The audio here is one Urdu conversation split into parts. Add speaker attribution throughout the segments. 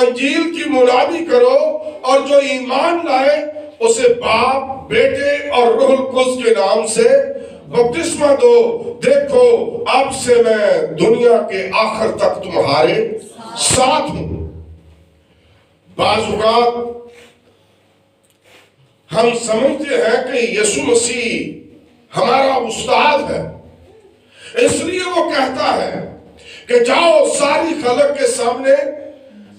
Speaker 1: انجیل کی منادی کرو اور جو ایمان لائے اسے باپ، بیٹے اور روح القدس کے نام سے بپتسمہ دو۔ دیکھو اب سے میں دنیا کے آخر تک تمہارے ساتھ ہوں۔ بعض اوقات ہم سمجھتے ہیں کہ یسوع مسیح ہمارا استاد ہے، اس لیے وہ کہتا ہے کہ جاؤ ساری خلق کے سامنے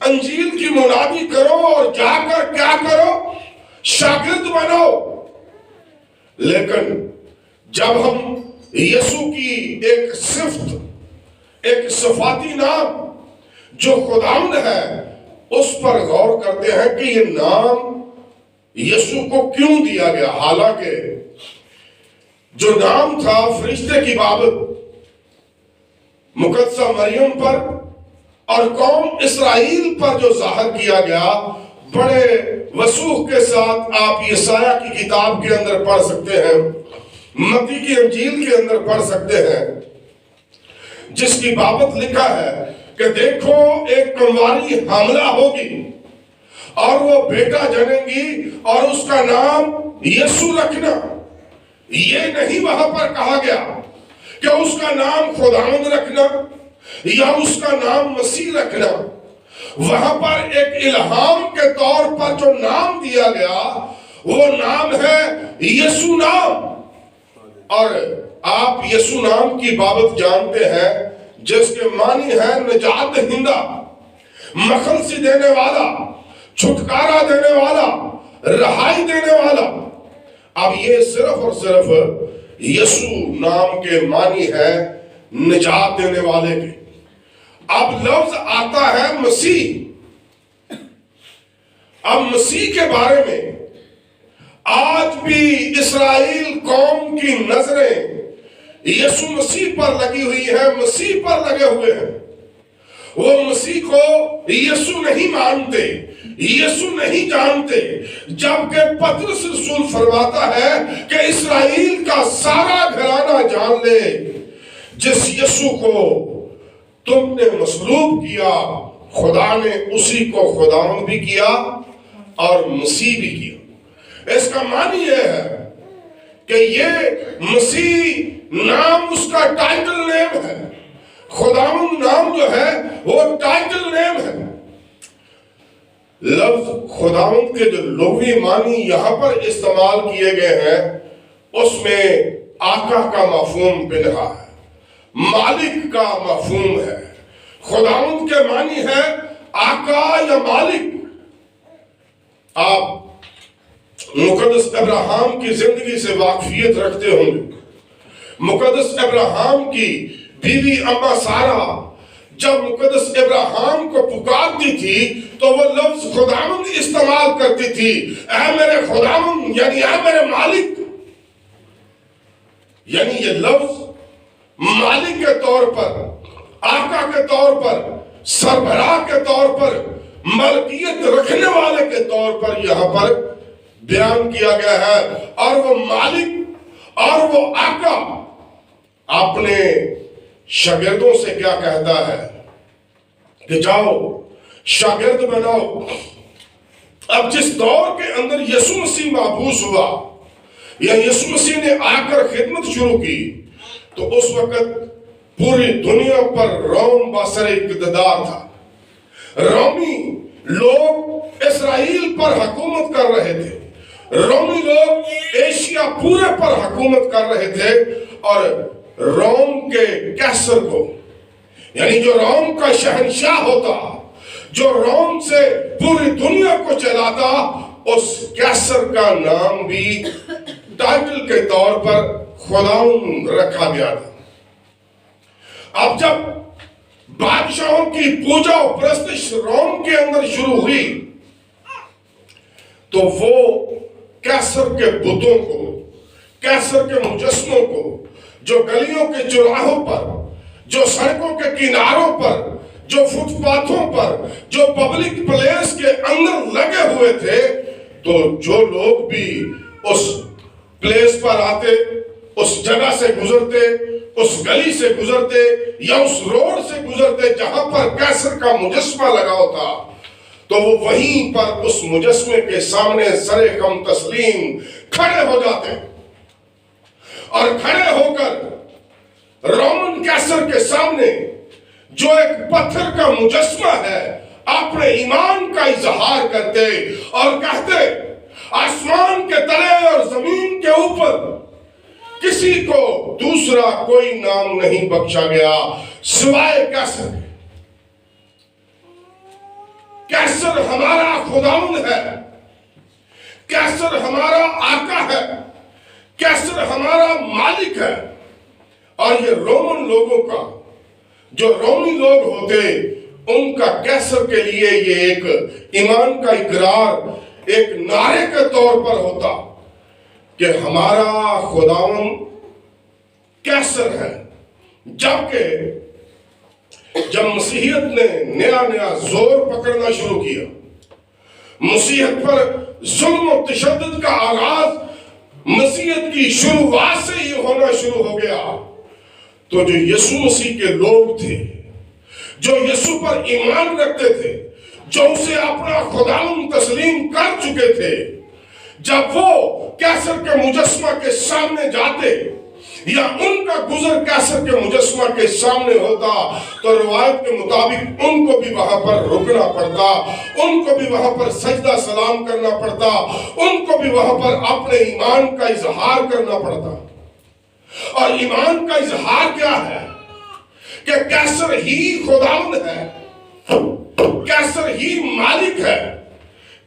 Speaker 1: انجیل کی منادی کرو اور جا کر کیا کرو؟ شاگرد بناؤ۔ لیکن جب ہم یسوع کی ایک صفت، ایک صفاتی نام جو خداوند ہے اس پر غور کرتے ہیں کہ یہ نام یسوع کو کیوں دیا گیا، حالانکہ جو نام تھا فرشتے کی بابت مقدسہ مریم پر اور قوم اسرائیل پر جو ظاہر کیا گیا، بڑے وضوح کے ساتھ آپ یسایہ کی کتاب کے اندر پڑھ سکتے ہیں، متی کی انجیل کے اندر پڑھ سکتے ہیں، جس کی بابت لکھا ہے کہ دیکھو ایک کنواری حاملہ ہوگی اور وہ بیٹا جنیں گی اور اس کا نام یسوع رکھنا۔ یہ نہیں وہاں پر کہا گیا کہ اس کا نام خداوند رکھنا یا اس کا نام مسیح رکھنا۔ وہاں پر ایک الہام کے طور پر جو نام دیا گیا وہ نام ہے یسوع نام۔ اور آپ یسوع نام کی بابت جانتے ہیں جس کے معنی ہے نجات دہندہ، مخلصی دینے والا، چھٹکارا دینے والا، رہائی دینے والا۔ اب یہ صرف اور صرف یسوع نام کے معنی ہے نجات دینے والے کے۔ اب لفظ آتا ہے مسیح۔ اب مسیح کے بارے میں آج بھی اسرائیل قوم کی نظریں یسوع مسیح پر لگی ہوئی ہے، مسیح پر لگے ہوئے ہیں۔ وہ مسیح کو یسوع نہیں مانتے، یسوع نہیں جانتے، جبکہ پطرس رسول فرماتا ہے کہ اسرائیل کا سارا گھرانہ جان لے جس یسوع کو تم نے مصلوب کیا، خدا نے اسی کو خداوند بھی کیا اور مسیح بھی کیا۔ اس کا معنی یہ ہے کہ یہ مسیح نام اس کا ٹائٹل نیم ہے، خداوند نام جو ہے وہ ٹائٹل نیم ہے۔ لفظ خداوند کے جو لغوی معنی یہاں پر استعمال کیے گئے ہیں اس میں آقا کا مفہوم بنہا ہے، مالک کا مفہوم ہے۔ خداوند کے معنی ہے آقا یا مالک۔ آپ مقدس ابراہیم کی زندگی سے واقفیت رکھتے ہوں گے۔ مقدس ابراہیم کی بیوی اما سارہ جب مقدس ابراہیم کو پکارتی تھی تو وہ لفظ خداوند استعمال کرتی تھی، اے میرے خداوند، یعنی اے میرے مالک۔ یعنی یہ لفظ مالک کے طور پر، آقا کے طور پر، سربراہ کے طور پر، ملکیت رکھنے والے کے طور پر یہاں پر بیان کیا گیا ہے۔ اور وہ مالک اور وہ آقا اپنے شاگردوں سے کیا کہتا ہے کہ جاؤ شاگرد بناؤ۔ اب جس دور کے اندر یسوع مسیح مبعوث ہوا یا یسوع مسیح نے آ کر خدمت شروع کی تو اس وقت پوری دنیا پر روم باصر اقتدار تھا۔ رومی لوگ اسرائیل پر حکومت کر رہے تھے، رومی لوگ ایشیا پورے پر حکومت کر رہے تھے، اور روم کے کیسر کو، یعنی جو روم کا شہنشاہ ہوتا، جو روم سے پوری دنیا کو چلاتا، اس کیسر کا نام بھی ٹائٹل کے طور پر خداوند رکھا گیا تھا۔ اب جب بادشاہوں کی پوجا و پرستش روم کے اندر شروع ہوئی تو وہ کیسر کے بتوں کو، کیسر کے مجسموں کو جو گلیوں کے چوراہوں پر، جو سڑکوں کے کناروں پر، جو فٹ پاتھوں پر، جو پبلک پلیس کے اندر لگے ہوئے تھے، تو جو لوگ بھی اس پلیس پر آتے، اس جگہ سے گزرتے، اس گلی سے گزرتے یا اس روڈ سے گزرتے جہاں پر کیسر کا مجسمہ لگا ہوتا، تو وہ وہیں پر اس مجسمے کے سامنے سر کم تسلیم کھڑے ہو جاتے ہیں، اور کھڑے ہو کر رومن کیسر کے سامنے جو ایک پتھر کا مجسمہ ہے اپنے ایمان کا اظہار کرتے اور کہتے آسمان کے تلے اور زمین کے اوپر کسی کو دوسرا کوئی نام نہیں بخشا گیا سوائے کیسر کے۔ کیسر ہمارا خداوند ہے، کیسر ہمارا آقا ہے، کیسر ہمارا مالک ہے۔ اور یہ رومن لوگوں کا، جو رومی لوگ ہوتے، ان کا کیسر کے لیے یہ ایک ایمان کا اقرار ایک نعرے کے طور پر ہوتا کہ ہمارا خداوند کیسر ہے۔ جبکہ جب مسیحیت نے نیا زور پکڑنا شروع کیا، مسیحیت پر ظلم و تشدد کا آغاز مسیحیت کی شروعات سے ہی ہونا شروع ہو گیا، تو جو یسوع مسیح کے لوگ تھے، جو یسوع پر ایمان رکھتے تھے، جو اسے اپنا خداوند تسلیم کر چکے تھے، جب وہ کیسر کے مجسمہ کے سامنے جاتے یا ان کا گزر کیسر کے مجسمہ کے سامنے ہوتا، تو روایت کے مطابق ان کو بھی وہاں پر رکنا پڑتا، ان کو بھی وہاں پر سجدہ سلام کرنا پڑتا، ان کو بھی وہاں پر اپنے ایمان کا اظہار کرنا پڑتا۔ اور ایمان کا اظہار کیا ہے؟ کہ کیسر ہی خداوند ہے، کیسر ہی مالک ہے،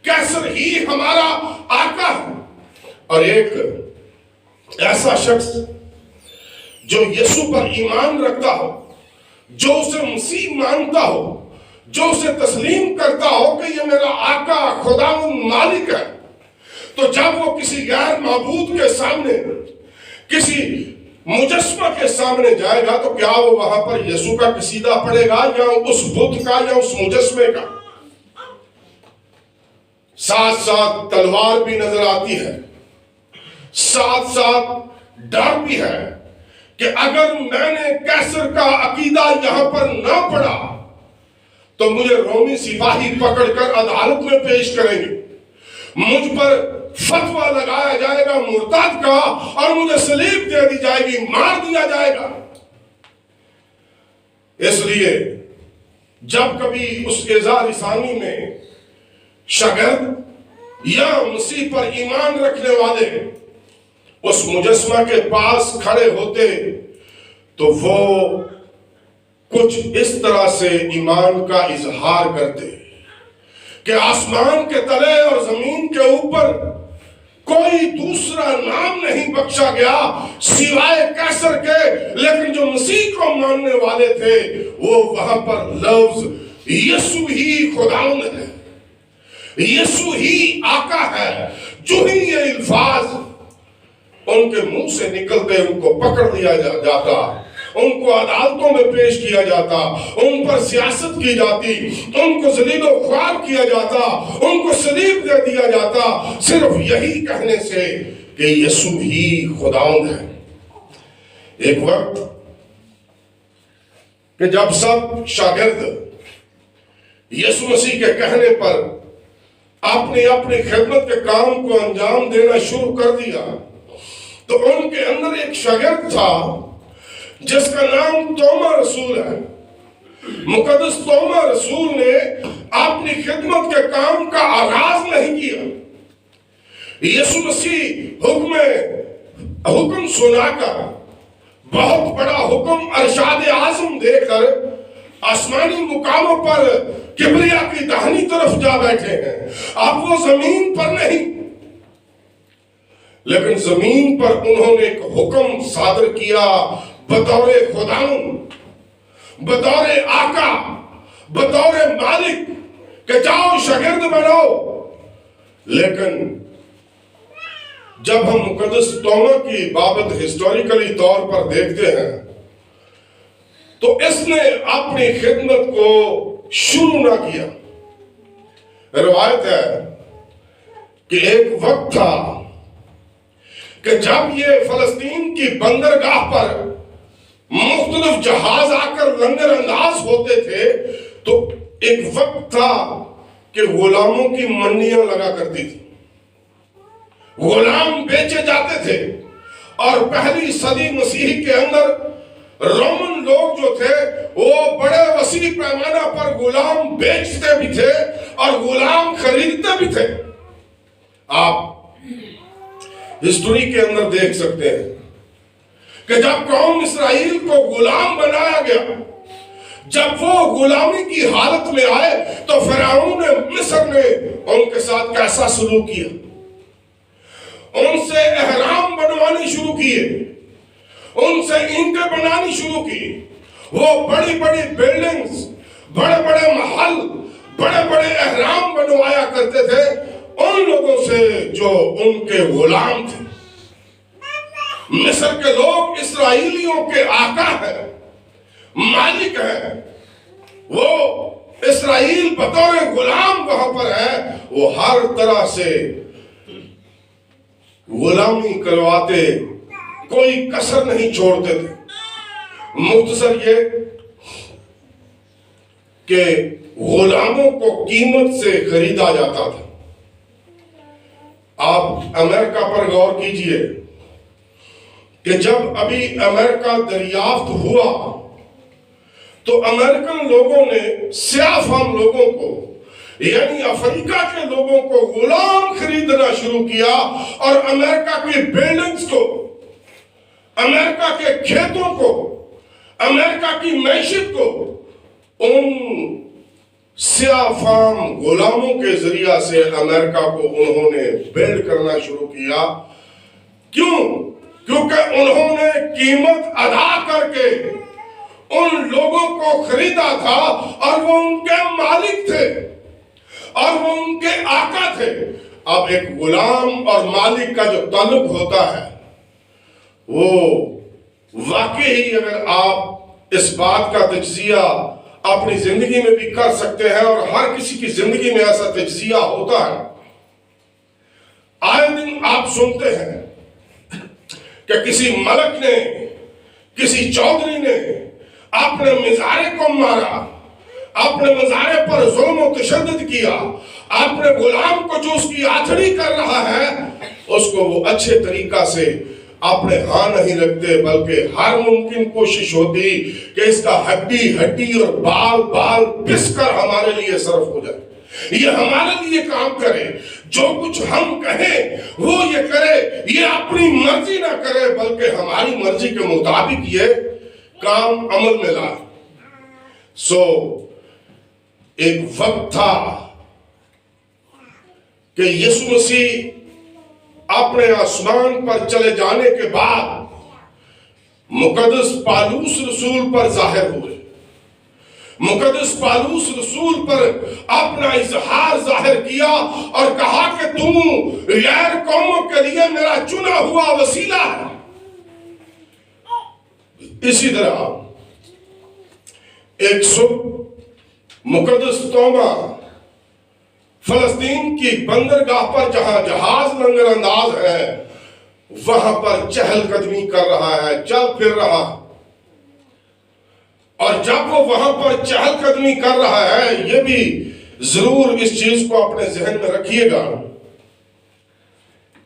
Speaker 1: کیسر ہی ہمارا آقا ہے۔ اور ایک ایسا شخص جو یسوع پر ایمان رکھتا ہو، جو اسے مسیح مانتا ہو، جو اسے تسلیم کرتا ہو کہ یہ میرا آقا خداوند مالک ہے، تو جب وہ کسی غیر معبود کے سامنے، کسی مجسمہ کے سامنے جائے گا، تو کیا وہ وہاں پر یسوع کا قصیدہ پڑھے گا یا اس بت کا یا اس مجسمے کا؟ ساتھ ساتھ تلوار بھی نظر آتی ہے، ساتھ ساتھ ڈر بھی ہے کہ اگر میں نے کیسر کا عقیدہ یہاں پر نہ پڑھا تو مجھے رومی سپاہی پکڑ کر عدالت میں پیش کریں گے، مجھ پر فتویٰ لگایا جائے گا مرتد کا، اور مجھے صلیب دے دی جائے گی، مار دیا جائے گا۔ اس لیے جب کبھی اس اعزاز رسانی میں شاگرد یا مسیح پر ایمان رکھنے والے اس مجسمہ کے پاس کھڑے ہوتے، تو وہ کچھ اس طرح سے ایمان کا اظہار کرتے کہ آسمان کے تلے اور زمین کے اوپر کوئی دوسرا نام نہیں بخشا گیا سوائے کیسر کے۔ لیکن جو مسیح کو ماننے والے تھے، وہ وہاں پر لفظ یسوع ہی خداوند ہے، یسوع ہی آقا ہے، جو ہی یہ الفاظ ان کے منہ سے نکلتے ان کو پکڑ لیا جاتا، ان کو عدالتوں میں پیش کیا جاتا، ان پر سیاست کی جاتی، ان کو ذلیل و خوار کیا جاتا، ان کو صلیب دے دیا جاتا، صرف یہی کہنے سے کہ یسوع ہی خداوند ہے۔ ایک وقت کہ جب سب شاگرد یسوع مسیح کے کہنے پر اپنی اپنی خدمت کے کام کو انجام دینا شروع کر دیا، تو ان کے اندر ایک شاگرد تھا جس کا نام توما رسول ہے۔ مقدس توما رسول نے اپنی خدمت کے کام کا آغاز نہیں کیا۔ یسوع مسیح حکم سنا کر، بہت بڑا حکم ارشاد اعظم دے کر آسمانی مقاموں پر کبریا کی داہنی طرف جا بیٹھے ہیں۔ اب وہ زمین پر نہیں، لیکن زمین پر انہوں نے ایک حکم صادر کیا بطور خداوند، بطور آقا، بطور مالک، کہ جاؤ شاگرد بنو۔ لیکن جب ہم مقدس توما کی بابت ہسٹوریکلی طور پر دیکھتے ہیں، تو اس نے اپنی خدمت کو شروع نہ کیا۔ روایت ہے کہ ایک وقت تھا کہ جب یہ فلسطین کی بندرگاہ پر مختلف جہاز آ کر لنگر انداز ہوتے تھے، تو ایک وقت تھا کہ غلاموں کی منڈیاں لگا کرتی تھی، غلام بیچے جاتے تھے، اور پہلی صدی مسیحی کے اندر رومن لوگ جو تھے وہ بڑے وسیع پیمانہ پر غلام بیچتے بھی تھے اور غلام خریدتے بھی تھے۔ آپ ہسٹوری کے اندر دیکھ سکتے ہیں کہ جب قوم اسرائیل کو غلام بنایا گیا، جب وہ غلامی کی حالت میں آئے تو فرعون مصر نے ان کے ساتھ کیسا سلوک کیا، ان سے احرام بنوانی شروع کیے، ان سے اینٹیں بنانی شروع کی، وہ بڑی بڑی بلڈنگز، بڑے بڑے محل، بڑے بڑے احرام بنوایا کرتے تھے ان لوگوں سے جو ان کے غلام تھے۔ مصر کے لوگ اسرائیلیوں کے آقا ہیں، مالک ہیں، وہ اسرائیل بطور غلام وہاں پر ہے، وہ ہر طرح سے غلامی کرواتے، کوئی کسر نہیں چھوڑتے تھے۔ مختصر یہ کہ غلاموں کو قیمت سے خریدا جاتا تھا۔ آپ امریکہ پر غور کیجئے کہ جب ابھی امریکہ دریافت ہوا تو امریکن لوگوں نے سیاہ فام لوگوں کو، یعنی افریقہ کے لوگوں کو غلام خریدنا شروع کیا، اور امریکہ کی بلڈنگز کو، امریکہ کے کھیتوں کو، امریکہ کی معیشت کو ان سیاہ فام غلاموں کے ذریعہ سے امریکہ کو انہوں نے بلڈ کرنا شروع کیا۔ کیوں؟ کیونکہ انہوں نے قیمت ادا کر کے ان لوگوں کو خریدا تھا، اور وہ ان کے مالک تھے اور وہ ان کے آقا تھے۔ اب ایک غلام اور مالک کا جو تعلق ہوتا ہے وہ واقعی، اگر آپ اس بات کا تجزیہ اپنی زندگی میں بھی کر سکتے ہیں، اور ہر کسی کی زندگی میں ایسا تجزیہ ہوتا ہے، آئے دن آپ سنتے ہیں کہ کسی ملک نے، کسی چودھری نے اپنے مزارے کو مارا، اپنے مزارے پر ظلم و تشدد کیا، اپنے غلام کو جو اس کی آتھڑی کر رہا ہے اس کو وہ اچھے طریقہ سے اپنے ہاں نہیں رکھتے، بلکہ ہر ممکن کوشش ہوتی کہ اس کا ہڈی ہڈی اور بال بال پس کر ہمارے لیے صرف ہو جائے، یہ ہمارے لیے کام کرے، جو کچھ ہم کہیں وہ یہ کرے، یہ اپنی مرضی نہ کرے بلکہ ہماری مرضی کے مطابق یہ کام عمل میں لائے۔ سو ایک وقت تھا کہ یسوع مسیح اپنے آسمان پر چلے جانے کے بعد مقدس پالوس رسول پر ظاہر ہوئے، مقدس پالوس رسول پر اپنا اظہار ظاہر کیا اور کہا کہ تم غیر قوموں کے لیے میرا چنا ہوا وسیلہ ہے۔ اسی طرح ایک صبح مقدس توما فلسطین کی بندرگاہ پر جہاں جہاز لنگر انداز ہے وہاں پر چہل قدمی کر رہا ہے، چل پھر رہا، اور جب وہ وہاں پر چہل قدمی کر رہا ہے، یہ بھی ضرور اس چیز کو اپنے ذہن میں رکھیے گا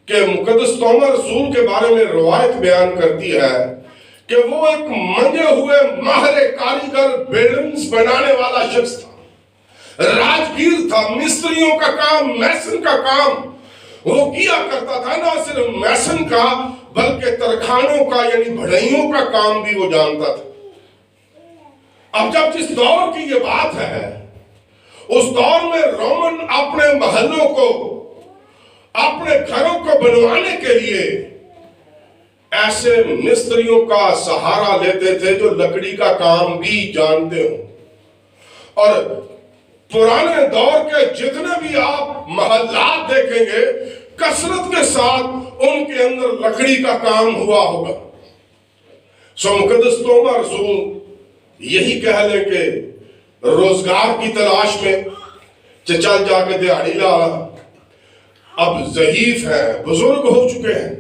Speaker 1: کہ مقدس توما رسول کے بارے میں روایت بیان کرتی ہے کہ وہ ایک منجے ہوئے ماہر کاریگر، بلڈنگز بنانے والا شخص تھا، راجگیر تھا، مستریوں کا کام، میسن کا کام وہ کیا کرتا تھا، نہ صرف میسن کا بلکہ ترخانوں کا یعنی بڑھائیوں کا کام بھی وہ جانتا تھا۔ اب جب جس دور کی یہ بات ہے، اس دور میں رومن اپنے محلوں کو، اپنے گھروں کو بنوانے کے لیے ایسے مستریوں کا سہارا لیتے تھے جو لکڑی کا کام بھی جانتے ہوں، اور پرانے دور کے جتنے بھی آپ محلات دیکھیں گے کثرت کے ساتھ ان کے اندر لکڑی کا کام ہوا ہوگا۔ سو مقدس توما رسول یہی کہہ لیں کہ روزگار کی تلاش میں چل جا کے دیہڑی لا، اب ضعیف ہیں، بزرگ ہو چکے ہیں۔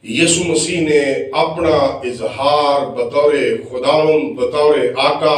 Speaker 1: یسوع مسیح نے اپنا اظہار بطور خداوند، بطور آقا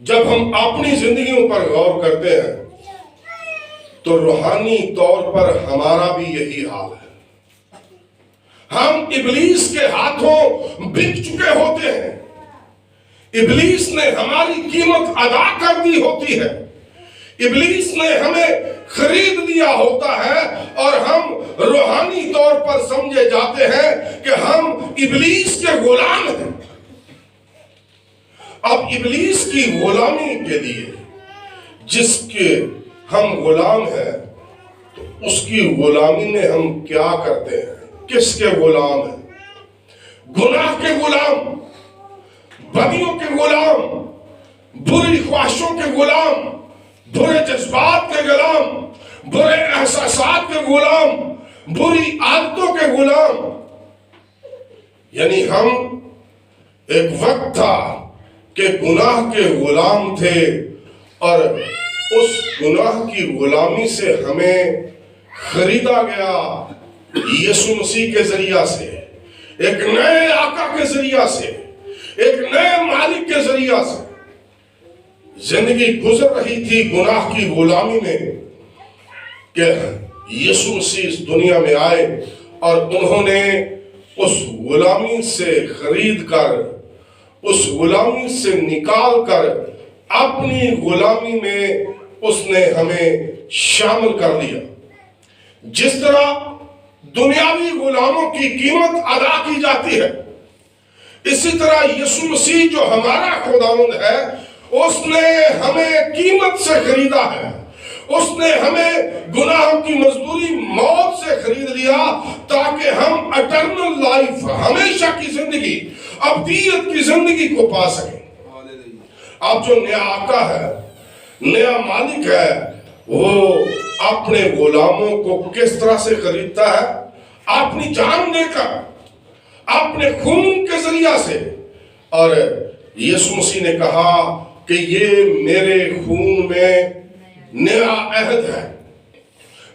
Speaker 1: جب ہم اپنی زندگیوں پر غور کرتے ہیں تو روحانی طور پر ہمارا بھی یہی حال ہے. ہم ابلیس کے ہاتھوں بک چکے ہوتے ہیں. ابلیس نے ہماری قیمت ادا کر دی ہوتی ہے. ابلیس نے ہمیں خرید لیا ہوتا ہے اور ہم روحانی طور پر سمجھے جاتے ہیں کہ ہم ابلیس کے غلام ہیں. اب ابلیس کی غلامی کے لیے جس کے ہم غلام ہیں تو اس کی غلامی میں ہم کیا کرتے ہیں؟ کس کے غلام ہیں؟ گناہ کے غلام، بدیوں کے غلام، بری خواہشوں کے غلام، برے جذبات کے غلام، برے احساسات کے غلام، بری عادتوں کے غلام. یعنی ہم ایک وقت تھا کہ گناہ کے غلام تھے اور اس گناہ کی غلامی سے ہمیں خریدا گیا یسوع مسیح کے ذریعہ سے، ایک نئے آقا کے ذریعہ سے، ایک نئے مالک کے ذریعہ سے. زندگی گزر رہی تھی گناہ کی غلامی میں کہ یسوع مسیح اس دنیا میں آئے اور انہوں نے اس غلامی سے خرید کر، اس غلامی سے نکال کر اپنی غلامی میں اس نے ہمیں شامل کر لیا. جس طرح دنیاوی غلاموں کی قیمت ادا کی جاتی ہے، اسی طرح یسوع مسیح جو ہمارا خداوند ہے اس نے ہمیں قیمت سے خریدا ہے. اس نے ہمیں گناہوں کی مزدوری موت سے خرید لیا تاکہ ہم اٹرنل لائف، ہمیشہ کی زندگی، ابدیت کی زندگی کو پا سکیں. اب جو نیا آقا ہے، نیا مالک ہے، وہ اپنے غلاموں کو کس طرح سے خریدتا ہے؟ اپنی جان دے کر، اپنے خون کے ذریعہ سے. اور یسوع مسیح نے کہا کہ یہ میرے خون میں نیا عہد ہے.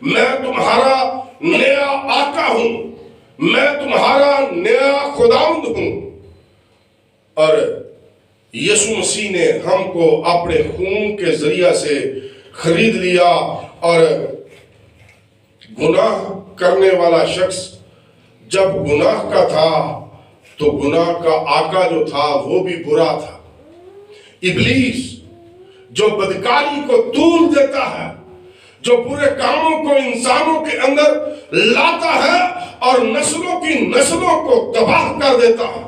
Speaker 1: میں تمہارا نیا آقا ہوں، میں تمہارا نیا خداوند ہوں. اور یسوع مسیح نے ہم کو اپنے خون کے ذریعہ سے خرید لیا. اور گناہ کرنے والا شخص جب گناہ کا تھا تو گناہ کا آقا جو تھا وہ بھی برا تھا. ابلیس جو بدکاری کو طول دیتا ہے، جو برے کاموں کو انسانوں کے اندر لاتا ہے اور نسلوں کی نسلوں کو تباہ کر دیتا ہے.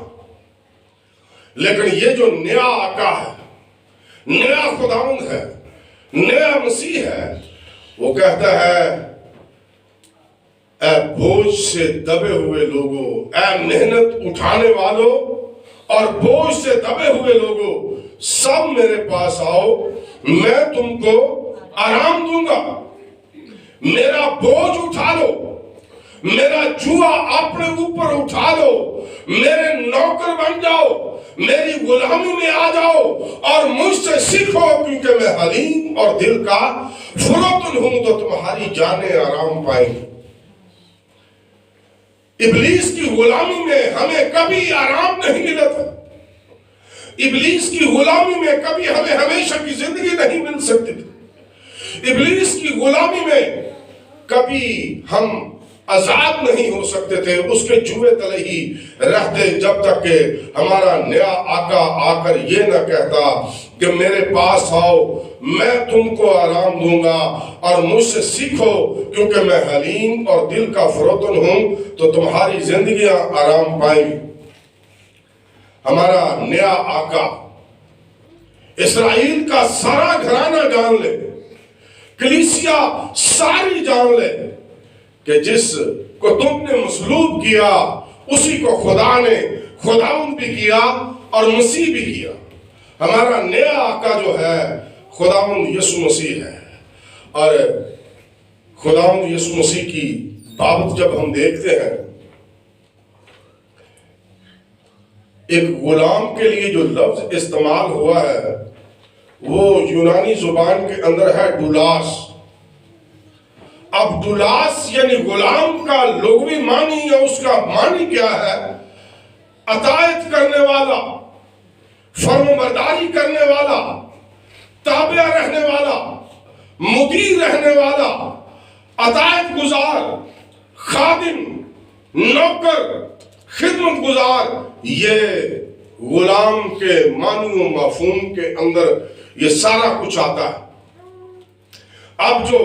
Speaker 1: لیکن یہ جو نیا آقا ہے، نیا خداوند ہے، نیا مسیح ہے، وہ کہتا ہے اے بوجھ سے دبے ہوئے لوگوں، اے محنت اٹھانے والوں اور بوجھ سے دبے ہوئے لوگوں، سب میرے پاس آؤ، میں تم کو آرام دوں گا. میرا بوجھ اٹھا لو، میرا جوا اپنے اوپر اٹھا لو، میرے نوکر بن جاؤ، میری غلامی میں آ جاؤ اور مجھ سے سیکھو، کیونکہ میں حلیم اور دل کا فروتن ہوں، تو تمہاری جانیں آرام پائیں گی. ابلیس کی غلامی میں ہمیں کبھی آرام نہیں ملا تھا. ابلیس کی غلامی میں کبھی ہمیں ہمیشہ کی زندگی نہیں مل سکتی تھی. ابلیس کی غلامی میں کبھی ہم آزاد نہیں ہو سکتے تھے. اس کے جوے تلے ہی رہتے جب تک کہ ہمارا نیا آقا آ کر یہ نہ کہتا کہ میرے پاس آؤ، میں تم کو آرام دوں گا اور مجھ سے سیکھو، کیونکہ میں حلیم اور دل کا فروتن ہوں، تو تمہاری زندگیاں آرام پائیں گی. ہمارا نیا آقا اسرائیل کا سارا گھرانہ جان لے، کلیسیا ساری جان لے کہ جس کو تم نے مصلوب کیا اسی کو خدا نے خداوند بھی کیا اور مسیح بھی کیا. ہمارا نیا آقا جو ہے خداوند یسوع مسیح ہے. اور خداوند یسوع مسیح کی بابت جب ہم دیکھتے ہیں، ایک غلام کے لیے جو لفظ استعمال ہوا ہے وہ یونانی زبان کے اندر ہے ڈولاس. اب ڈولاس یعنی غلام کا لغوی معنی یا اس کا معنی کیا ہے؟ اطاعت کرنے والا، فرمانبرداری کرنے والا، تابع رہنے والا، مطیع رہنے والا، اطاعت گزار، خادم، نوکر، خدمت گزار، یہ غلام کے معنی و مفہوم کے اندر یہ سارا کچھ آتا ہے۔ اب جو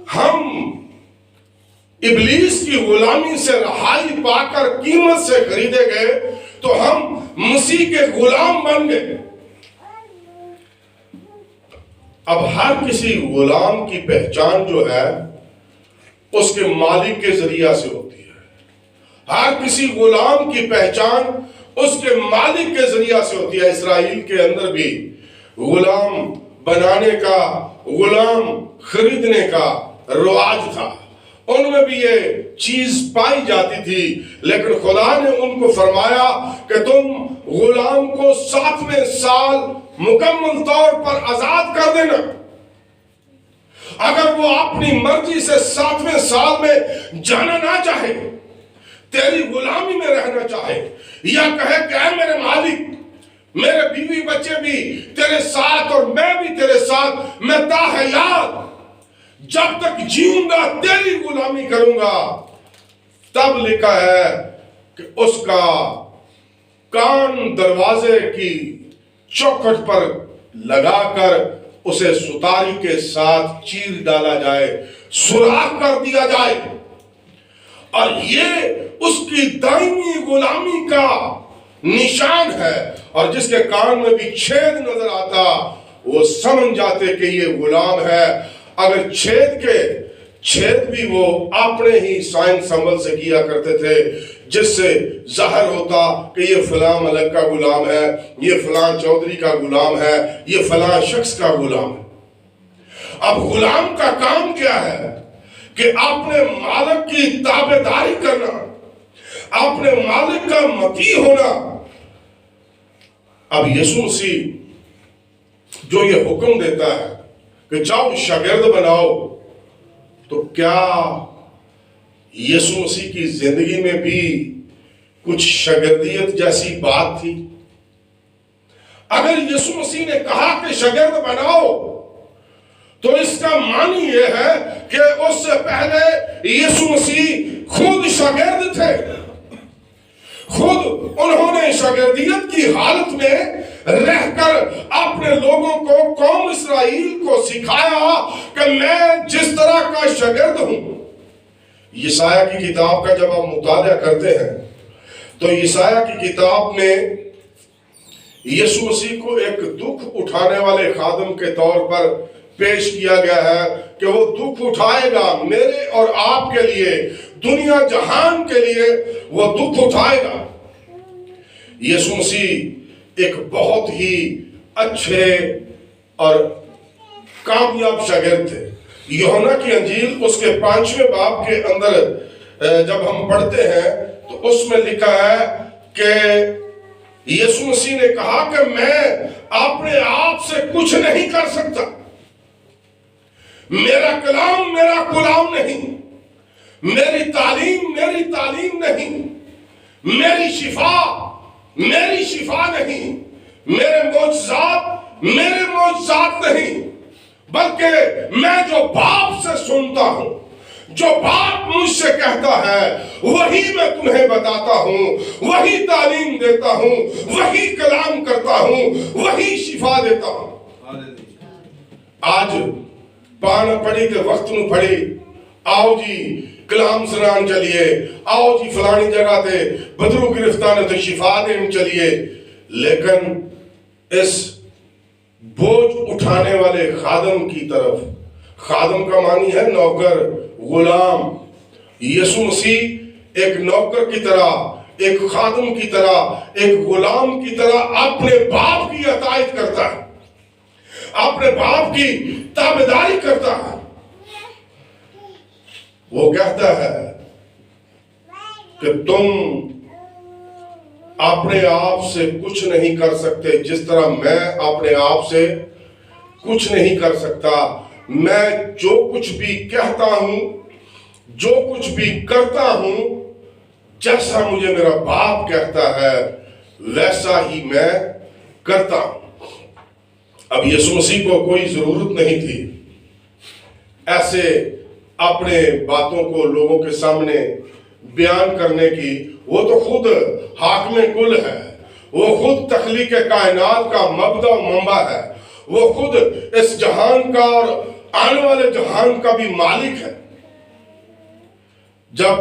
Speaker 1: ہم ابلیس کی غلامی سے رہائی پا کر قیمت سے خریدے گئے تو ہم مسیح کے غلام بن گئے۔ اب ہر کسی غلام کی پہچان جو ہے اس کے مالک کے ذریعہ سے ہوتی ہے۔ ہر کسی غلام کی پہچان اس کے مالک کے ذریعہ سے ہوتی ہے۔ اسرائیل کے اندر بھی غلام بنانے کا، غلام خریدنے کا رواج تھا، ان میں بھی یہ چیز پائی جاتی تھی، لیکن خدا نے ان کو فرمایا کہ تم غلام کو 7ویں سال مکمل طور پر آزاد کر دینا۔ اگر وہ اپنی مرضی سے 7ویں سال میں جانا نہ چاہے، تیری غلامی میں رہنا چاہے، یا کہے کہ اے میرے مالک، میرے بیوی بچے بھی تیرے ساتھ اور میں بھی تیرے ساتھ، میں تا حیات جب تک جیوں گا تیری غلامی کروں گا، تب لکھا ہے کہ اس کا کان دروازے کی چوکھٹ پر لگا کر اسے ستاری کے ساتھ چیر ڈالا جائے، سوراخ کر دیا جائے، اور یہ اس کی دائمی غلامی کا نشان ہے۔ اور جس کے کان میں بھی چھید نظر آتا وہ سمجھ جاتے کہ یہ غلام ہے۔ اگر چھید بھی وہ اپنے ہی سائنس عمل سے کیا کرتے تھے، جس سے ظاہر ہوتا کہ یہ فلاں ملک کا غلام ہے، یہ فلاں چودھری کا غلام ہے، یہ فلاں شخص کا غلام ہے۔ اب غلام کا کام کیا ہے کہ اپنے مالک کی تابعداری کرنا، اپنے مالک کا مطیع ہونا۔ اب یسوع مسیح جو یہ حکم دیتا ہے کہ جاؤ شاگرد بناؤ، تو کیا یسوع مسیح کی زندگی میں بھی کچھ شاگردیت جیسی بات تھی؟ اگر یسوع مسیح نے کہا کہ شاگرد بناؤ تو اس کا معنی یہ ہے کہ اس سے پہلے یسوع مسیح خود شاگرد تھے، خود انہوں نے شاگردیت کی حالت میں رہ کر اپنے لوگوں کو، قوم اسرائیل کو سکھایا کہ میں جس طرح کا شاگرد ہوں۔ یسایہ کی کتاب کا جب آپ مطالعہ کرتے ہیں تو یسایہ کی کتاب میں یسوع مسیح کو ایک دکھ اٹھانے والے خادم کے طور پر پیش کیا گیا ہے کہ وہ دکھ اٹھائے گا میرے اور آپ کے لیے، دنیا جہان کے لیے وہ دکھ اٹھائے گا۔ یسوع مسیح ایک بہت ہی اچھے اور کامیاب شاگرد تھے۔ یوحنا کی انجیل اس کے 5ویں باب کے اندر جب ہم پڑھتے ہیں تو اس میں لکھا ہے کہ یسوع مسیح نے کہا کہ میں اپنے آپ سے کچھ نہیں کر سکتا، میرا کلام میرا کلام نہیں، میری تعلیم نہیں، میری شفا نہیں، میرے معجزات نہیں، بلکہ میں جو باپ سے سنتا ہوں، جو باپ مجھ سے کہتا ہے وہی میں تمہیں بتاتا ہوں، وہی تعلیم دیتا ہوں، وہی کلام کرتا ہوں، وہی شفا دیتا ہوں۔ آج پانا پڑی تے وقت نو پڑی، آؤ جی کلام سنان چلیے، آؤ جی فلانی جگہ تے بدرو گرفتانے تے شفا دین چلیے، لیکن اس بوجھ اٹھانے والے خادم کی طرف، خادم کا معنی ہے نوکر، غلام، یسوع مسیح ایک نوکر کی طرح، ایک خادم کی طرح، ایک غلام کی طرح اپنے باپ کی اطاعت کرتا ہے، اپنے باپ کی تابعداری کرتا ہے۔ وہ کہتا ہے کہ تم اپنے آپ سے کچھ نہیں کر سکتے جس طرح میں اپنے آپ سے کچھ نہیں کر سکتا۔ میں جو کچھ بھی کہتا ہوں، جو کچھ بھی کرتا ہوں، جیسا مجھے میرا باپ کہتا ہے ویسا ہی میں کرتا ہوں۔ اب یسوع مسیح کو کوئی ضرورت نہیں تھی ایسے اپنے باتوں کو لوگوں کے سامنے بیان کرنے کی. وہ تو خود حاکم کل ہے، وہ خود تخلیق کائنات کا مبدا و منبع ہے، وہ خود اس جہان کا اور آنے والے جہان کا بھی مالک ہے. جب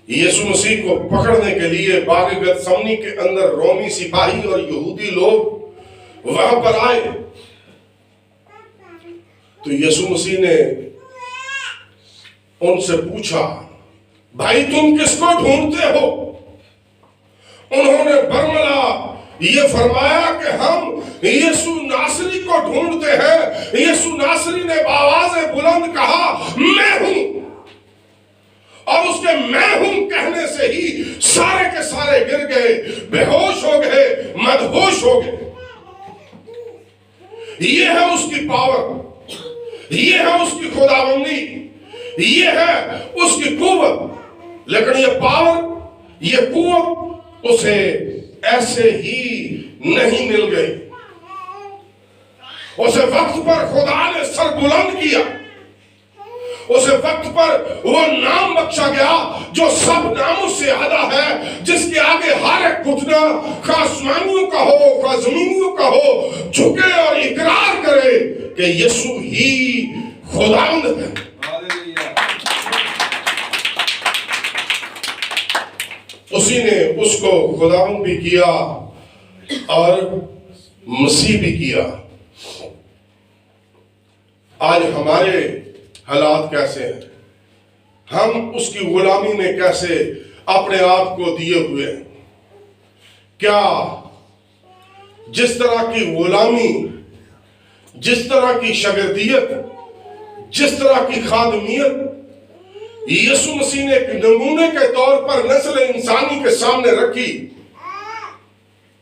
Speaker 1: یسوع مسیح کو پکڑنے کے لیے باغ گتسمنی کے اندر رومی سپاہی اور یہودی لوگ وہاں پر آئے تو یسوع مسیح نے ان سے پوچھا، بھائی تم کس کو ڈھونڈتے ہو؟ انہوں نے برملا یہ فرمایا کہ ہم یسوع ناصری کو ڈھونڈتے ہیں. یسوع ناصری نے بآواز بلند کہا، میں ہوں. اور اس کے میں ہوں کہنے سے ہی سارے کے سارے گر گئے، بے ہوش ہو گئے، مدہوش ہو گئے. یہ ہے اس کی پاور، یہ ہے اس کی خداوندی، یہ ہے اس کی قوت. لیکن یہ پاور، یہ قوت اسے ایسے ہی نہیں مل گئی. اسے وقت پر خدا نے سر بلند کیا، اسے وقت پر وہ نام بخشا گیا جو سب ناموں سے زیادہ ہے، جس کے آگے ہر ایک گھٹنا، خواہ آسمانیوں کا ہو خواہ زمینیوں کا ہو، جھکے اور اقرار کرے کہ یسوع ہی خداوند ہے. اسی نے اس کو خداوند بھی کیا اور مسیح بھی کیا. آج ہمارے حالات کیسے ہیں؟ ہم اس کی غلامی میں کیسے اپنے آپ کو دیے ہوئے ہیں؟ کیا جس طرح کی غلامی، جس طرح کی شاگردیت، جس طرح کی خادمیت یسوع مسیح نے ایک نمونے کے طور پر نسل انسانی کے سامنے رکھی،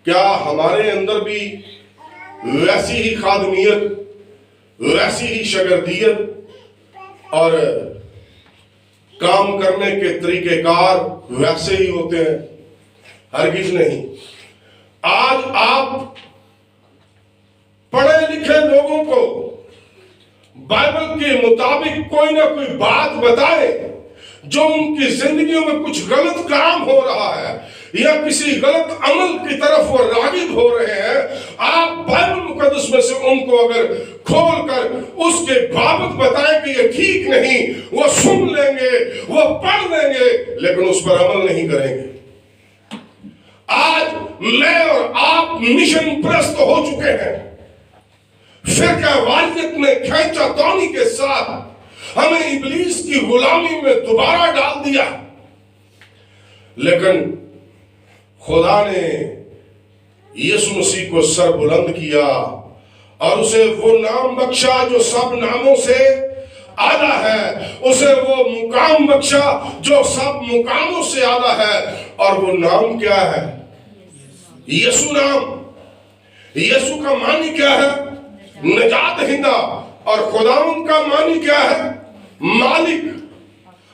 Speaker 1: کیا ہمارے اندر بھی ویسی ہی خادمیت، ویسی ہی شاگردیت اور کام کرنے کے طریقہ کار ویسے ہی ہوتے ہیں؟ ہرگز نہیں. آج آپ پڑھے لکھے لوگوں کو بائبل کے مطابق کوئی نہ کوئی بات بتائے جو ان کی زندگیوں میں کچھ غلط کام ہو رہا ہے یا کسی غلط عمل کی طرف وہ راغب ہو رہے ہیں، آپ بائبل مقدس میں سے ان کو اگر کھول کر اس کے بابت بتائیں کہ یہ ٹھیک نہیں، وہ سن لیں گے، وہ پڑھ لیں گے، لیکن اس پر عمل نہیں کریں گے. آج میں اور آپ مشن پرست ہو چکے ہیں. فرقہ واریت میں کھینچا تانی کے ساتھ ہمیں ابلیس کی غلامی میں دوبارہ ڈال دیا. لیکن خدا نے یسوع مسیح کو سر بلند کیا اور اسے وہ نام بخشا جو سب ناموں سے اعلیٰ ہے، اسے وہ مقام بخشا جو سب مقاموں سے اعلیٰ ہے. اور وہ نام کیا ہے؟ یسوع نام. یسوع کا معنی کیا ہے؟ نجات دہندہ. اور خداوند کا معنی کیا ہے؟ مالک،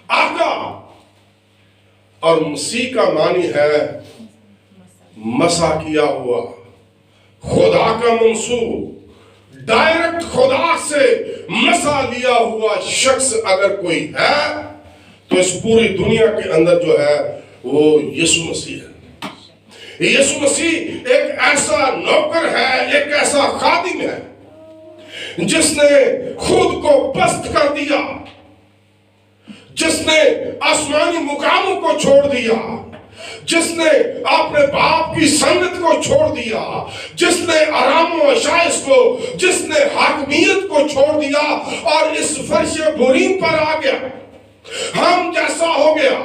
Speaker 1: آقا. اور مسیح کا معنی ہے مسا کیا ہوا، خدا کا منسوب، ڈائریکٹ خدا سے مسا لیا ہوا شخص اگر کوئی ہے تو اس پوری دنیا کے اندر جو ہے وہ یسوع مسیح ہے. یسوع مسیح ایک ایسا نوکر ہے، ایک ایسا خادم ہے جس نے خود کو پست کر دیا، جس نے آسمانی مقاموں کو چھوڑ دیا، جس نے اپنے باپ کی سنگت کو چھوڑ دیا، جس نے آرام و عشائش کو، جس نے حاکمیت کو چھوڑ دیا اور اس فرش برین پر آ گیا. ہم جیسا ہو گیا،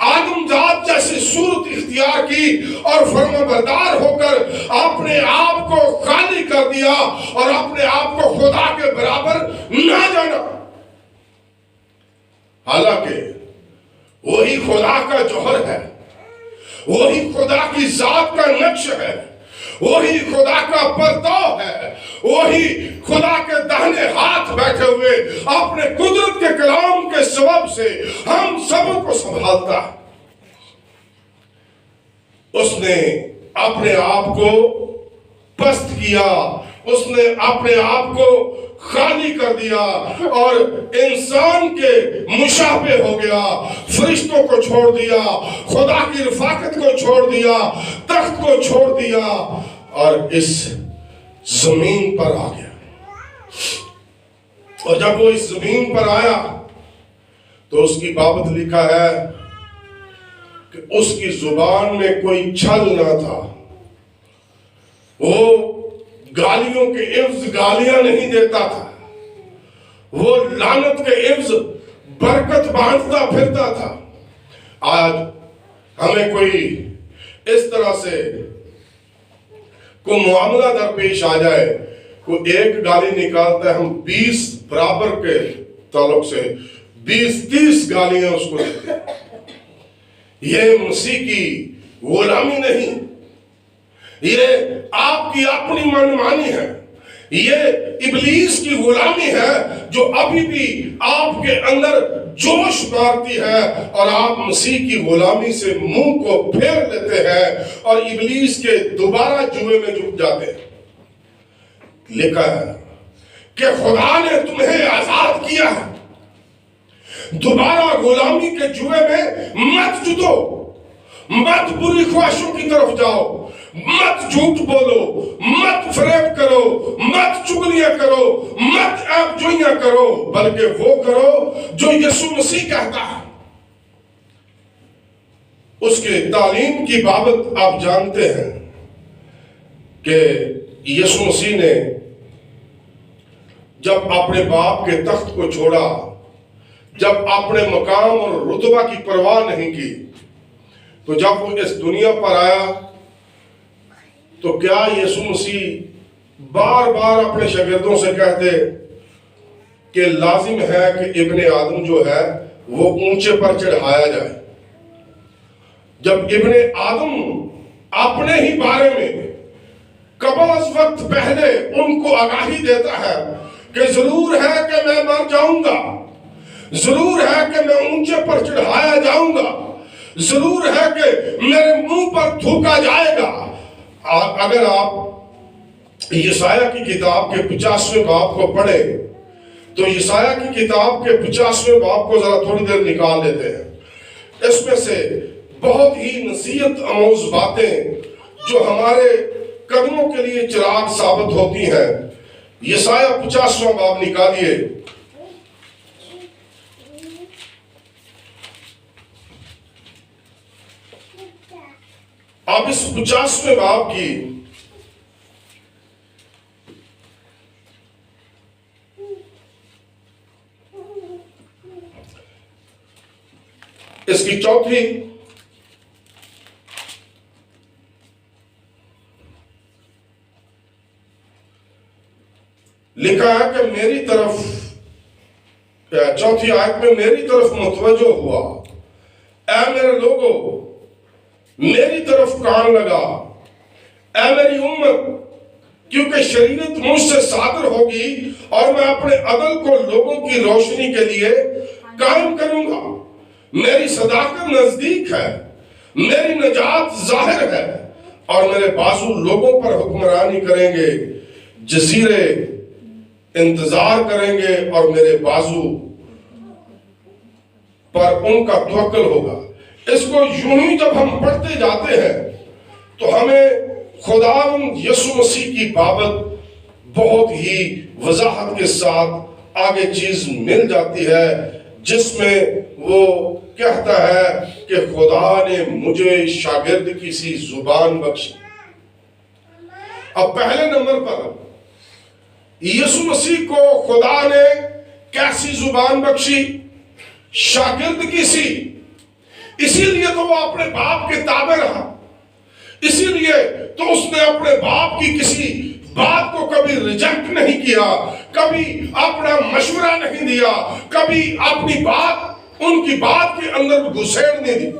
Speaker 1: آدم ذات جیسی صورت اختیار کی اور فرما بردار ہو کر اپنے آپ کو خالی کر دیا اور اپنے آپ کو خدا کے برابر نہ جانا. حالانکہ وہی خدا کا جوہر ہے، وہی خدا کی ذات کا نقش ہے، وہی خدا کا پرتو ہے، وہی خدا کے داہنے ہاتھ بیٹھے ہوئے اپنے قدرت کے کلام کے سبب سے ہم سب کو سنبھالتا ہے. اس نے اپنے آپ کو پست کیا اس نے اپنے آپ کو خالی کر دیا اور انسان کے مشابہ ہو گیا، فرشتوں کو چھوڑ دیا، خدا کی رفاقت کو چھوڑ دیا، تخت کو چھوڑ دیا اور اس زمین پر آ گیا۔ اور جب وہ اس زمین پر آیا تو اس کی بابت لکھا ہے کہ اس کی زبان میں کوئی چھل نہ تھا، وہ گالیوں کے عوض گالیاں نہیں دیتا تھا، وہ لعنت کے عوض برکت بانٹتا پھرتا تھا۔ آج ہمیں کوئی اس طرح سے کوئی معاملہ درپیش آ جائے، کوئی ایک گالی نکالتا ہے، ہم 20 برابر کے تعلق سے 20-30 گالیاں اس کو دیتے ہیں۔ یہ مسیح کی غلامی نہیں، یہ آپ کی اپنی منمانی ہے، یہ ابلیس کی غلامی ہے جو ابھی بھی آپ کے اندر جوش مارتی ہے اور آپ مسیح کی غلامی سے منہ کو پھیر لیتے ہیں اور ابلیس کے دوبارہ جوئے میں جھک جاتے ہیں۔ لکھا ہے کہ خدا نے تمہیں آزاد کیا ہے، دوبارہ غلامی کے جوئے میں مت جھکو، مت بری خواہشوں کی طرف جاؤ، مت جھوٹ بولو، مت فریب کرو، مت چگلیاں کرو، مت عیب جوئیاں کرو، بلکہ وہ کرو جو یسوع مسیح کہتا ہے۔ اس کے تعلیم کی بابت آپ جانتے ہیں کہ یسوع مسیح نے جب اپنے باپ کے تخت کو چھوڑا، جب اپنے مقام اور رتبہ کی پرواہ نہیں کی، تو جب وہ اس دنیا پر آیا تو کیا یسوع مسیح بار بار اپنے شاگردوں سے کہتے کہ لازم ہے کہ ابن آدم جو ہے وہ اونچے پر چڑھایا جائے؟ جب ابن آدم اپنے ہی بارے میں قبل از وقت پہلے ان کو آگاہی دیتا ہے کہ ضرور ہے کہ میں مر جاؤں گا، ضرور ہے کہ میں اونچے پر چڑھایا جاؤں گا، ضرور ہے کہ میرے منہ پر تھوکا جائے گا۔ اگر آپ یسایہ کی کتاب کے 50ویں باب کو پڑھیں تو یسایہ کی کتاب کے 50ویں باب کو ذرا تھوڑی دیر نکال لیتے ہیں۔ اس میں سے بہت ہی نصیحت آموز باتیں جو ہمارے قدموں کے لیے چراغ ثابت ہوتی ہیں۔ یسایہ 50واں باب نکالیے۔ آپ اس 50ویں باب کی اس کی چوتھی لکھا ہے کہ میری طرف، چوتھی آیت میں میری طرف متوجہ ہوا، اے میرے لوگوں میری طرف کان لگا، اے میری امت، کیونکہ شریعت مجھ سے صادر ہوگی اور میں اپنے عدل کو لوگوں کی روشنی کے لیے قائم کروں گا۔ میری صداقت نزدیک ہے، میری نجات ظاہر ہے اور میرے بازو لوگوں پر حکمرانی کریں گے، جزیرے انتظار کریں گے اور میرے بازو پر ان کا توکل ہوگا۔ اس کو یوں ہی جب ہم پڑھتے جاتے ہیں تو ہمیں خداوند یسوع مسیح کی بابت بہت ہی وضاحت کے ساتھ آگے چیز مل جاتی ہے، جس میں وہ کہتا ہے کہ خدا نے مجھے شاگرد کی سی زبان بخشی۔ اب پہلے نمبر پر یسوع مسیح کو خدا نے کیسی زبان بخشی؟ شاگرد کی سی۔ اسی لیے تو وہ اپنے باپ کے تابع رہا، اسی لیے تو اس نے اپنے باپ کی کسی بات کو کبھی ریجیکٹ نہیں کیا، کبھی اپنا مشورہ نہیں دیا، کبھی اپنی بات ان کی بات کے اندر گھسیڑ نہیں دی۔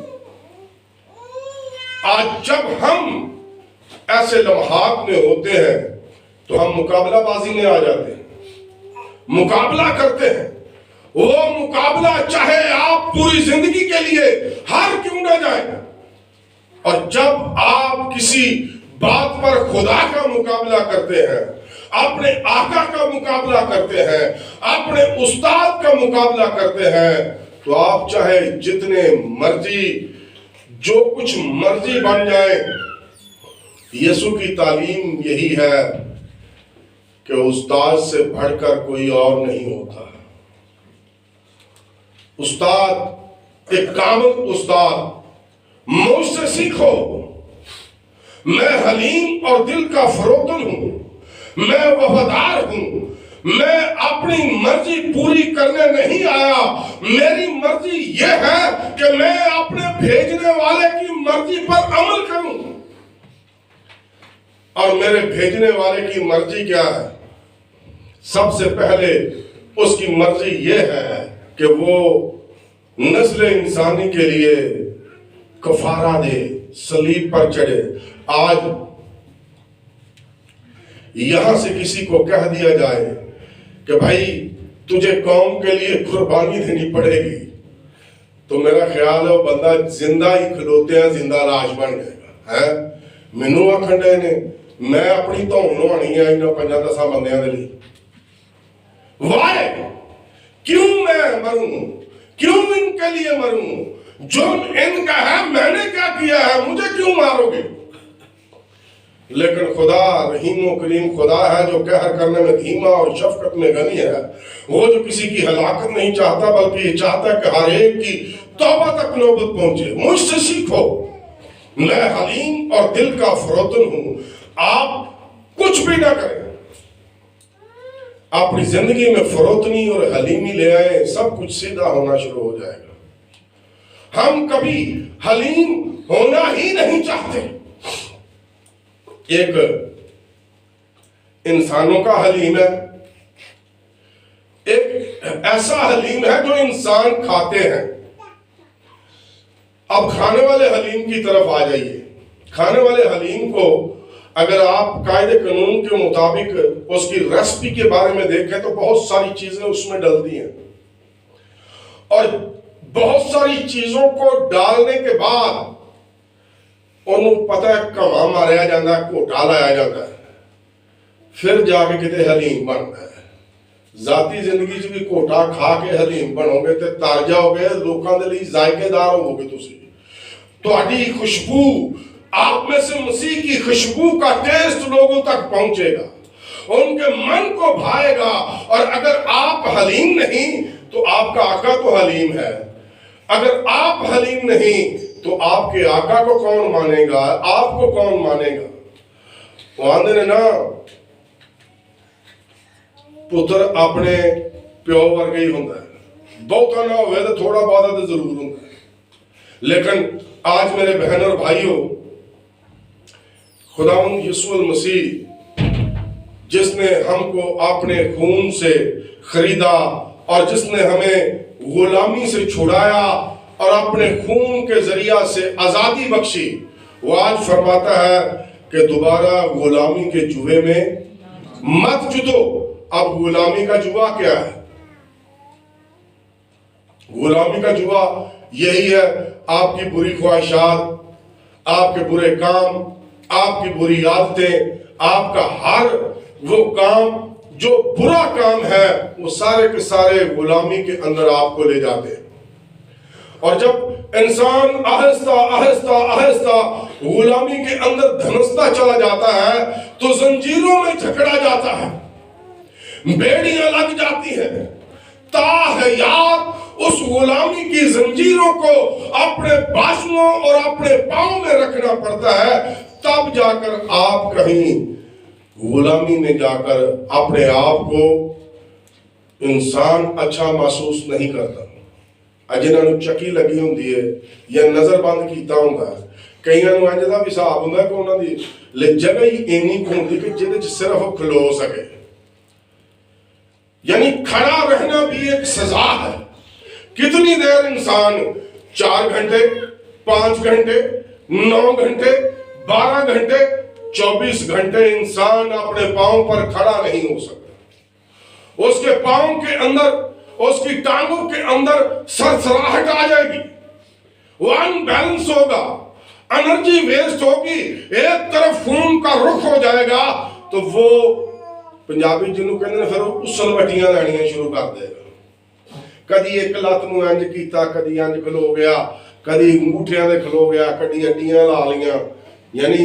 Speaker 1: آج جب ہم ایسے لمحات میں ہوتے ہیں تو ہم مقابلہ بازی میں آ جاتے ہیں، مقابلہ کرتے ہیں۔ وہ مقابلہ چاہے آپ پوری زندگی کے لیے ہار کیوں نہ جائیں، اور جب آپ کسی بات پر خدا کا مقابلہ کرتے ہیں، اپنے آقا کا مقابلہ کرتے ہیں، اپنے استاد کا مقابلہ کرتے ہیں، تو آپ چاہے جتنے مرضی جو کچھ مرضی بن جائیں، یسوع کی تعلیم یہی ہے کہ استاد سے بڑھ کر کوئی اور نہیں ہوتا۔ استاد ایک کامل استاد، مجھ سے سیکھو، میں حلیم اور دل کا فروتن ہوں، میں وفادار ہوں، میں اپنی مرضی پوری کرنے نہیں آیا، میری مرضی یہ ہے کہ میں اپنے بھیجنے والے کی مرضی پر عمل کروں۔ اور میرے بھیجنے والے کی مرضی کیا ہے؟ سب سے پہلے اس کی مرضی یہ ہے کہ وہ نسل انسانی کے لیے کفارہ دے، صلیب پر چڑھے۔ آج یہاں سے کسی کو کہہ دیا جائے کہ بھائی تجھے قوم کے لیے قربانی دینی پڑے گی، تو میرا خیال ہے وہ بندہ زندہ ہی کھلوتے ہیں زندہ لاش بن جائے گا۔ مینوں آکھندے نے میں اپنی دھون نوانی ہے انہاں 5-10 بندیاں دے لئی، وائے کیوں میں مروں، کیوں ان کے لیے مروں؟ جرم ان کا ہے، میں نے کیا کیا ہے، مجھے کیوں مارو گے؟ لیکن خدا رحیم و کریم خدا ہے جو قہر کرنے میں دھیما اور شفقت میں غنی ہے۔ وہ جو کسی کی ہلاکت نہیں چاہتا بلکہ یہ چاہتا ہے کہ ہر ایک کی توبہ تک نوبت پہنچے۔ مجھ سے سیکھو، میں حلیم اور دل کا فروتن ہوں۔ آپ کچھ بھی نہ کریں، اپنی زندگی میں فروتنی اور حلیمی لے آئیں، سب کچھ سیدھا ہونا شروع ہو جائے گا۔ ہم کبھی حلیم ہونا ہی نہیں چاہتے۔ ایک انسانوں کا حلیم ہے، ایک ایسا حلیم ہے جو انسان کھاتے ہیں۔ اب کھانے والے حلیم کی طرف آ جائیے۔ کھانے والے حلیم کو اگر آپ قاعدے قانون کے مطابق اس کی ریسپی کے بارے میں دیکھیں تو بہت ساری چیزیں اس میں ڈلتی ہیں، اور بہت ساری چیزوں کو ڈالنے کے بعد انہوں پتہ ہے کما ماریا جاتا ہے، کوٹا لایا جاتا ہے، پھر جا کے کتے حلیم بنتا ہے۔ ذاتی زندگی سے بھی کوٹا کھا کے حلیم بنو گے تے تار جاؤ گے، لوکاں دے لئی ذائقے دار ہو گے تسی۔ تہاڈی خوشبو، آپ میں سے مسیح کی خوشبو کا ٹیسٹ لوگوں تک پہنچے گا، ان کے من کو بھائے گا۔ اور اگر آپ حلیم نہیں تو آپ کا آقا تو حلیم ہے، اگر آپ حلیم نہیں تو آپ کے آقا کو کون مانے گا، آپ کو کون مانے گا؟ وہ آندے نے نا پتر اپنے پیو ورگے ہی ہوندا ہے، بہتا نہ ہوئے تو تھوڑا بہت تو ضرور ہوندا ہے۔ لیکن آج میرے بہن اور بھائیوں، خداوند یسوع المسیح جس نے ہم کو اپنے خون سے خریدا اور جس نے ہمیں غلامی سے چھڑایا اور اپنے خون کے ذریعہ سے آزادی بخشی، وہ آج فرماتا ہے کہ دوبارہ غلامی کے جوے میں مت جتو۔ اب غلامی کا جوا کیا ہے؟ غلامی کا جوا یہی ہے آپ کی بری خواہشات، آپ کے برے کام، آپ کی بری عادتیں، آپ کا ہر وہ کام جو برا کام ہے وہ سارے کے سارے غلامی کے اندر آپ کو لے جاتے ہیں۔ اور جب انسان آہستہ آہستہ آہستہ غلامی کے اندر دھنستا چلا جاتا ہے تو زنجیروں میں جھکڑا جاتا ہے، بیڑیاں لگ جاتی ہیں، تاحیات اس غلامی کی زنجیروں کو اپنے بازوؤں اور اپنے پاؤں میں رکھنا پڑتا ہے، تب جا کر آپ کہیں غلامی میں جا کر اپنے آپ کو انسان اچھا محسوس نہیں کرتا۔ جنہاں نوں چکی لگی ہوندی ہے یا نظر بند کیتا ہوندا ہے، کئیاں نوں انج دا بھی حساب ہوندا ہے کہ انہاں دی جگہ ہی اینی ہوندی کہ جہدے وچ صرف کھلو سکے۔ یعنی کھڑا رہنا بھی ایک سزا ہے۔ کتنی دیر انسان 4 گھنٹے، 5 گھنٹے، 9 گھنٹے، 12 گھنٹے، 24 گھنٹے انسان اپنے پاؤں پر کھڑا نہیں ہو سکتا۔ اس کے پاؤں کے اندر، اس کی ٹانگوں کے اندر سرسراہٹ آ جائے گی، وہ ان بیلنس ہوگا، انرجی ویسٹ ہوگی، ایک طرف خون کا رخ ہو جائے گا تو وہ ਪੰਜਾਬੀ ਜਿਹਨੂੰ ਕਹਿੰਦੇ ਨੇ, ਫਿਰ ਉਹ ਉਸਲ ਵਟੀਆਂ ਲੈਣੀਆਂ ਸ਼ੁਰੂ ਕਰ ਦੇਗਾ। ਕਦੀ ਇੱਕ ਲੱਤ ਨੂੰ ਇੰਜ ਕੀਤਾ, ਕਦੀ ਇੰਜ ਖਲੋ ਗਿਆ, ਕਦੀ ਅੰਗੂਠਿਆਂ ਦੇ ਖਲੋ ਗਿਆ, ਕਦੀ ਅੱਡੀਆਂ ਲਾ ਲੀਆਂ। ਯਾਨੀ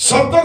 Speaker 1: 70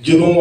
Speaker 1: ਜਦੋਂ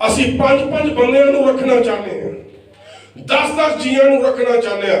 Speaker 1: ਅਸੀਂ 5-5 ਬੰਦਿਆਂ ਨੂੰ ਰੱਖਣਾ ਚਾਹੁੰਦੇ ਹਾਂ, 10-10 ਜੀਆਂ ਨੂੰ ਰੱਖਣਾ ਚਾਹੁੰਦੇ ਹਾਂ,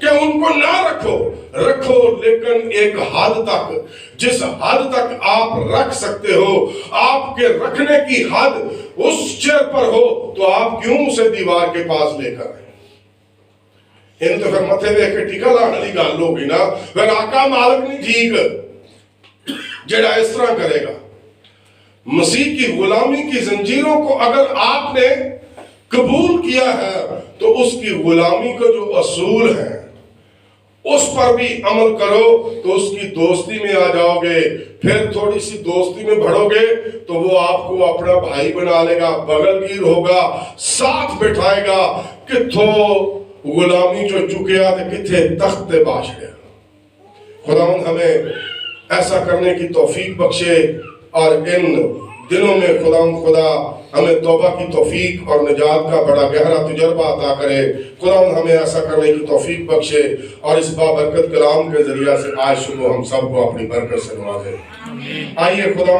Speaker 1: کہ ان کو نہ رکھو لیکن ایک حد تک، جس حد تک آپ رکھ سکتے ہو، آپ کے رکھنے کی حد اس چیئر پر ہو، تو آپ کیوں اسے دیوار کے پاس لے کر آئیں؟ ان تو پھر متھے دیکھ کے ٹھیکا لانے والی گل ہوگی نا، پھر آقا مالک نہیں ٹھیک جڑا اس طرح کرے گا۔ مسیح کی غلامی کی زنجیروں کو اگر آپ نے قبول کیا ہے تو اس کی غلامی کا جو اصول ہے اس پر بھی عمل کرو، تو اس کی دوستی میں آ جاؤ گے۔ پھر تھوڑی سی دوستی میں بڑھو گے تو وہ آپ کو اپنا بھائی بنا لے گا، بغل گیر ہوگا، ساتھ بٹھائے گا، کتھو غلامی جو چکیا تھے کتھے تخت باش گیا۔ خداوند ہمیں ایسا کرنے کی توفیق بخشے، اور ان دنوں میں خدا ہمیں توبہ کی توفیق اور نجات کا بڑا گہرا تجربہ عطا کرے۔ خداوند ہمیں ایسا کرنے کی توفیق بخشے، اور اس بابرکت کلام کے ذریعہ سے آج صبح ہم سب کو اپنی برکت سے نوازے۔ آئیے خدا